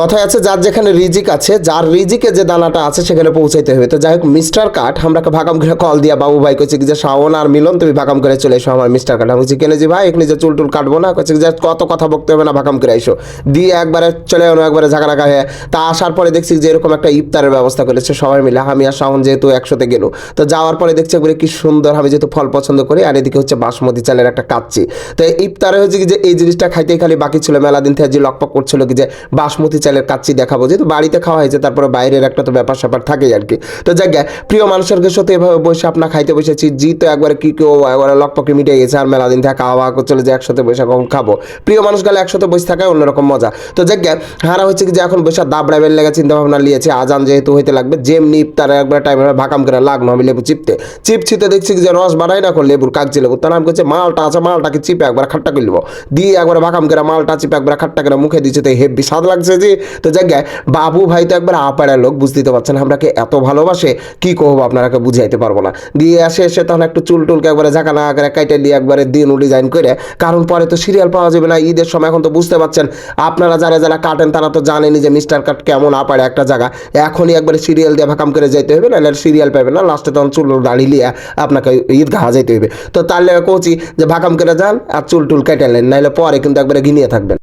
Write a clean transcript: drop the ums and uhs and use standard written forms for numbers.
কথায় আছে যার যেখানে রিজিক আছে, যার রিজিকে যে দানাটা আছে সেখানে পৌঁছাইতে হবে। তো যাই হোক, মিস্টার কাঠ আমরাকে ভাগাম করে কল দিয়া বাবু ভাই কইছে কি যে শাওন আর মিলন তুমি ভাগাম করে চলে এসো আমার মিস্টার কাঠ। আমি বলছি কেন জি ভাই, এখানে যে চুল টুল কাটবো না, কইছে যে কত কথা বকতে হবে না, ভাগাম করে এসো। দিয়ে একবারে চলে এলো, একবারে ঝাঁকা হয়ে। তা আসার পরে দেখছি যে এরকম একটা ইফতারের ব্যবস্থা করেছে সবাই মিলে, আমি আর শাওন যেহেতু একসাথে গেল। তো যাওয়ার পরে দেখছি একবারে কি সুন্দর, আমি যেহেতু ফল পছন্দ করি, আর এদিকে হচ্ছে বাসমতি চালের একটা কাচ্চি। তো ইফতারে হয়েছে কি যে এই জিনিসটা খাইতেই খালি বাকি ছিল, মেলা দিন থেকে যে লকপক করছিল কি যে বাসমতি চালের কাচ্চি দেখাবো, যেহেতু বাড়িতে খাওয়া হয়েছে তারপরে বাইরের একটা তো ব্যাপার স্যাপার থাকেই আর কি। তো জায়গায় প্রিয় মানুষের সাথে এভাবে বসে আপনার খাইতে বসেছি, জি তো একবারে কি কেউ একবারে লকপকে মিটে গেছে, আর মেলা দিন থেকে খাওয়া চলে যে একসাথে বসে কখন খাবো। প্রিয় মানুষ গেলে একসাথে বসে থাকায় অন্যরকম মজা। তো জায়গায় হারা হচ্ছে কি যে এখন বসে দাবড়া বেল লেগে চিন্তা ভাবনা নিয়েছে, আজান যেহেতু হইতে লাগবে, যেমনি ইফতারে একবার টাইমে ভাকাম করে লাগলো, আমি লেবু চিপতে দেখছি যে রস বাড়াই না করে লেবুর কাগজি লেবু, তার নাম করছে মালটা আছে, মালটাকে চিপে একবার খাট্টা করে নেবো, দিয়ে একবার ভাকাম করে মালটা চিপে একবার খাট্টা করে মুখে দিচ্ছে, তো হেব্বি স্বাদ লাগছে যে। তো জায়গায় বাবু ভাই তো একবার আপাড়ার লোক, বুঝতে পারছেন আমরাকে এত ভালোবাসে কি কহবো আপনারাকে বুঝাইতে পারবো না। দিয়ে এসে তখন একটু চুল টুলকে একবারে ঝাঁকা না করে কাইটে দিয়ে একবারে দিন ডিজাইন করে, কারণ পরে তো সিরিয়াল পাওয়া যাবে না ঈদের সময়। এখন তো বুঝতে পারছেন আপনারা যারা যারা কাটেন তারা তো জানেনই যে মিস্টার কাট কেমন আপাড়ে একটা জায়গা, এখনই একবারে সিরিয়াল দিয়ে ভাকাম করে যাইতে হবে, নাহলে সিরিয়াল পাবে না, লাস্টে তখন চুল দাঁড়িয়ে লিয়ে আপনাকে ঈদগাহ যাইতে হবে। তো তাহলে কচি যে ভাকাম করে যান আর চুল টুল কেটে নেন, নাহলে পরে কিন্তু একবারে ঘিনিয়ে থাকবেন।